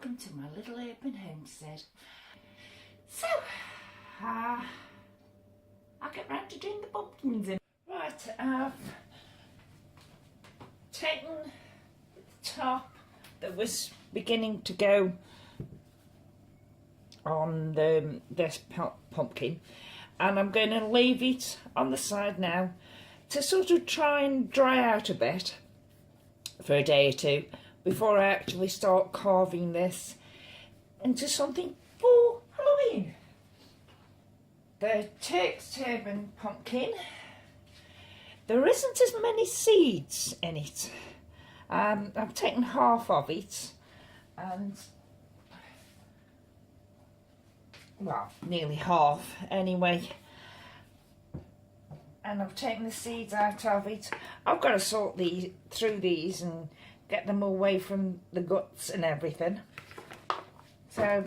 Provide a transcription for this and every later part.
welcome to my little urban homestead. So, I'll get round to doing the pumpkins in. Right, I've taken the top that was beginning to go on this pumpkin, and I'm going to leave it on the side now to sort of try and dry out a bit for a day or two before I actually start carving this into something for Halloween. The Turk's Turban pumpkin, there isn't as many seeds in it. I've taken half of it and, well, nearly half anyway, and I've taken the seeds out of it. I've got to sort through these and get them away from the guts and everything. So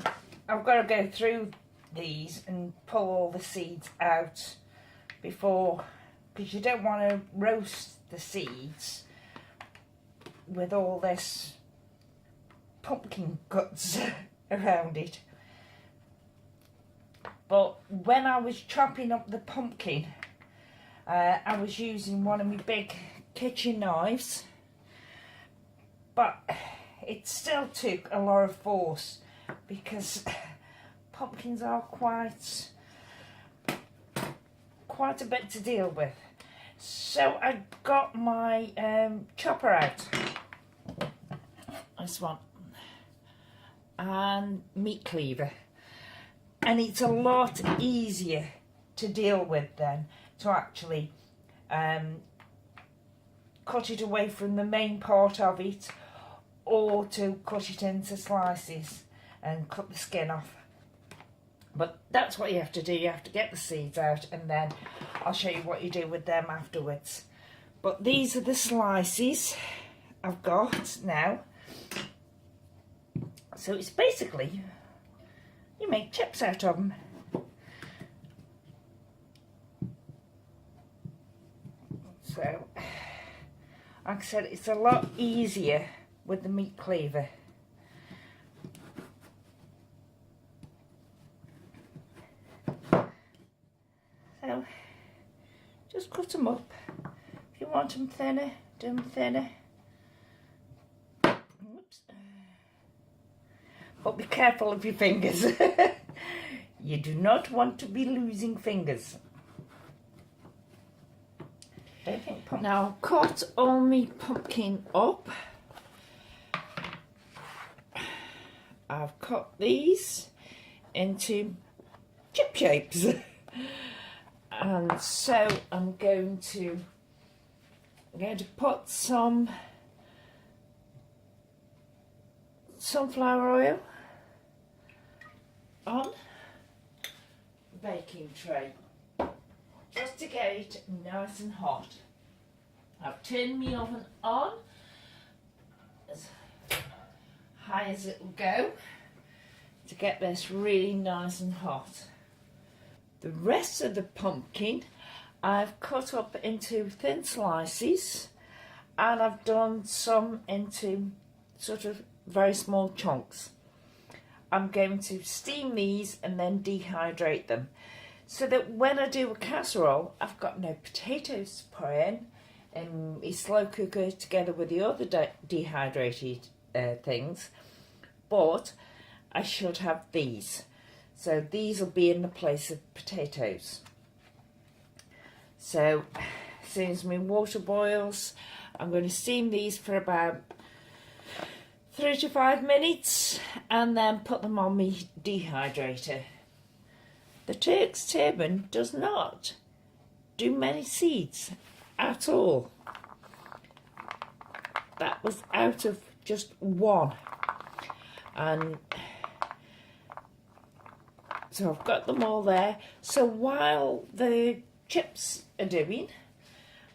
I've got to go through these and pull all the seeds out before, because you don't want to roast the seeds with all this pumpkin guts around it. But when I was chopping up the pumpkin, I was using one of my big kitchen knives, but it still took a lot of force because pumpkins are quite a bit to deal with. So I got my chopper out, this one, and meat cleaver, and it's a lot easier to deal with then, to actually cut it away from the main part of it, or to cut it into slices and cut the skin off. But that's what you have to do. You have to get the seeds out, and then I'll show you what you do with them afterwards. But these are the slices I've got now. So it's basically, you make chips out of them. So, like I said, it's a lot easier with the meat cleaver. So, just cut them up. If you want them thinner, do them thinner. Oops. But be careful of your fingers. You do not want to be losing fingers. Now I've cut all my pumpkin up. I've cut these into chip shapes. And so I'm going to put some sunflower oil on the baking tray, just to get it nice and hot. I've turned my oven on as high as it will go to get this really nice and hot. The rest of the pumpkin I've cut up into thin slices, and I've done some into sort of very small chunks. I'm going to steam these and then dehydrate them, so that when I do a casserole, I've got no potatoes to put in a slow cooker together with the other dehydrated things, but I should have these. So these will be in the place of potatoes. So as soon as my water boils, I'm going to steam these for about 3 to 5 minutes and then put them on my dehydrator. The Turk's Turban does not do many seeds at all. That was out of just one. And so I've got them all there. So while the chips are doing,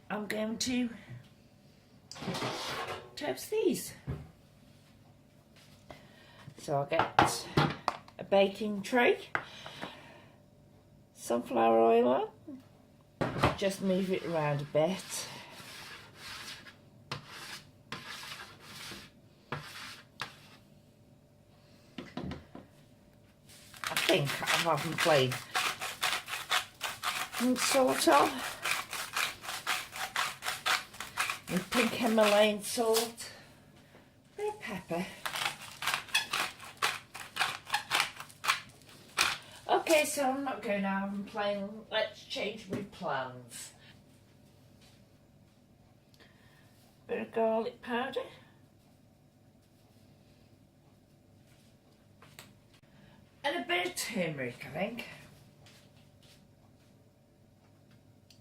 I'm going to toast these. So I'll get a baking tray, sunflower oil on, just move it around a bit. think of having plain salt on. With pink Himalayan salt, bit of pepper. Okay, so I'm not going to have them plain. Let's change my plans. Bit of garlic powder. And a bit of turmeric, I think.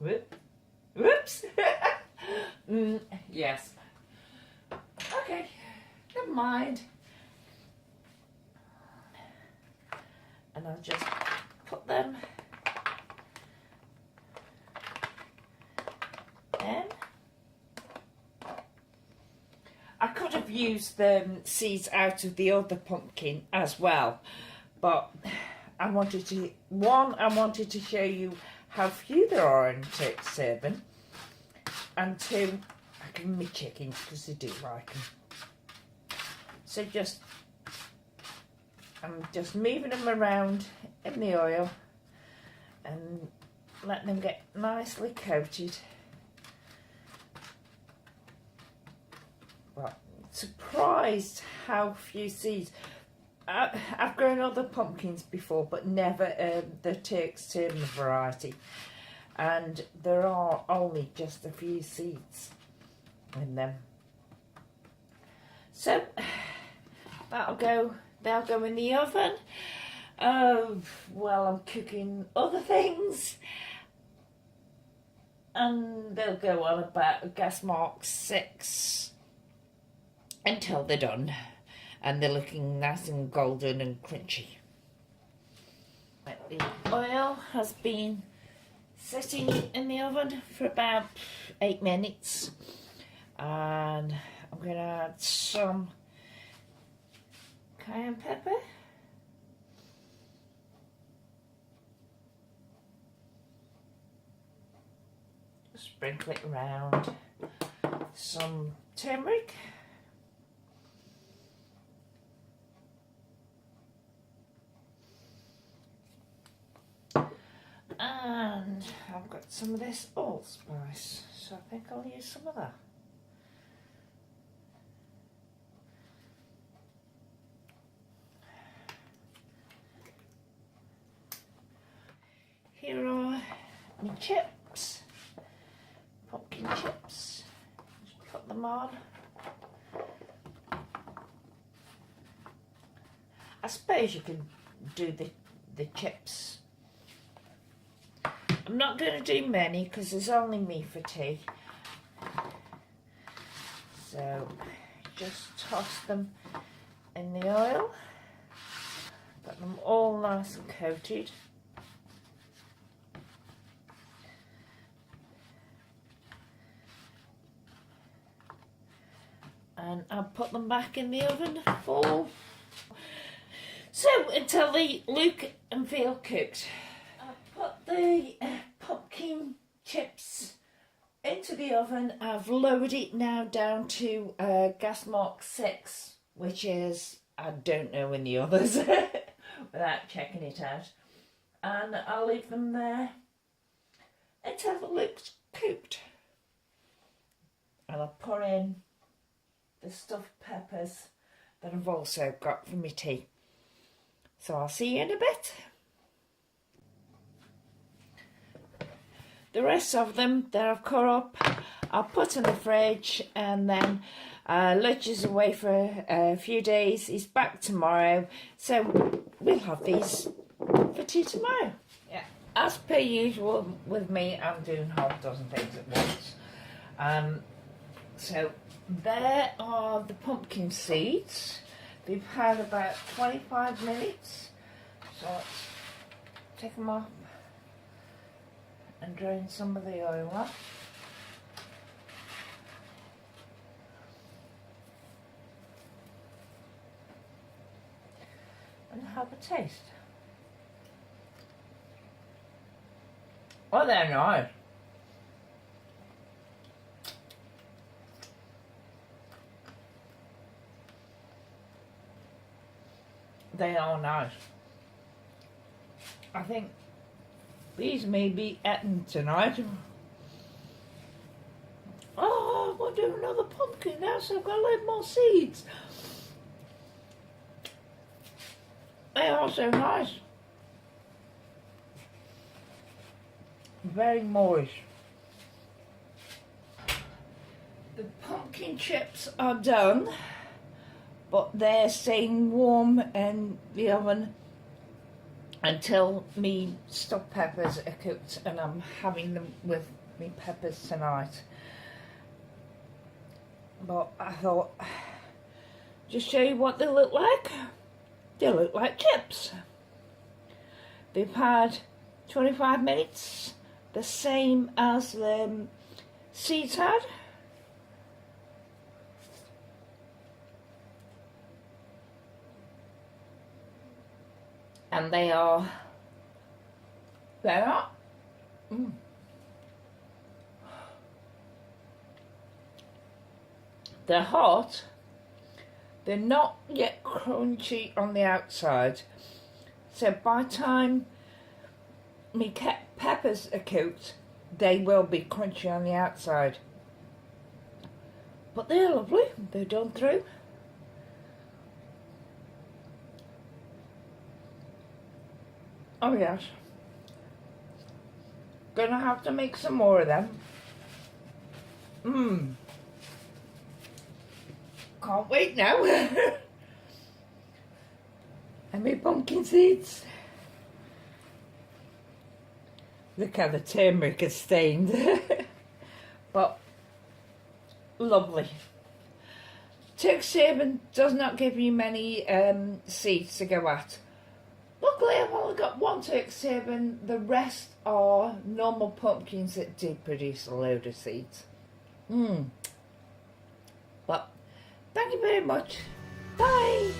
Whoops. Yes. Okay, never mind. And I'll just put them in. I could have used the seeds out of the other pumpkin as well, but I wanted to show you how few there are in Turk's serving, and two, I give me chickens because they do like them. So I'm just moving them around in the oil and letting them get nicely coated. Well, surprised how few seeds. I've grown other pumpkins before, but never the Turk's serving variety, and there are only just a few seeds in them. So they'll go in the oven. Well, I'm cooking other things, and they'll go on about gas mark 6 until they're done, and they're looking nice and golden and crunchy. The oil has been sitting in the oven for about 8 minutes, and I'm going to add some cayenne pepper, sprinkle it around, some turmeric, and I've got some of this allspice, so I think I'll use some of that. Here are my chips, pumpkin chips. Just put them on. I suppose you can do the chips. I'm not going to do many because there's only me for tea. So just toss them in the oil. Got them all nice and coated. And I'll put them back in the oven for until they look and feel cooked. I've put the pumpkin chips into the oven. I've lowered it now down to gas mark 6, which is, I don't know in the others without checking it out. And I'll leave them there until it looks cooked. And I'll pour in the stuffed peppers that I've also got for my tea. So I'll see you in a bit. The rest of them that I've cut up, I'll put in the fridge, and then Lodge is away for a few days. He's back tomorrow, so we'll have these for tea tomorrow. Yeah, as per usual with me, I'm doing half a dozen things at once. So there are the pumpkin seeds. They've had about 25 minutes, so let's take them off and drain some of the oil off. And have a taste. Oh, they're nice. They are nice. I think these may be eaten tonight. Oh, I want to do another pumpkin now, so I've got a little more seeds. They are so nice. Very moist. The pumpkin chips are done, but they're staying warm in the oven until me stuffed peppers are cooked, and I'm having them with me peppers tonight. But I thought, just show you what they look like. They look like chips. They've had 25 minutes, the same as the seeds had. And they are. They're hot. They're not yet crunchy on the outside. So by the time me peppers are cooked, they will be crunchy on the outside. But they're lovely. They're done through. Oh yes. Gonna have to make some more of them. Can't wait now. And my pumpkin seeds. Look how the turmeric is stained. But lovely. Turk's Haven does not give you many seeds to go at. Luckily I've only got one Turk's Haven. The rest are normal pumpkins that do produce a load of seeds. But thank you very much. Bye.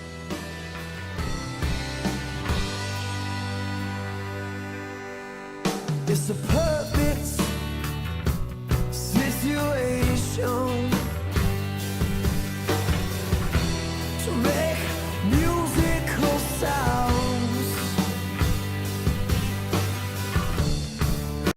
It's a perfect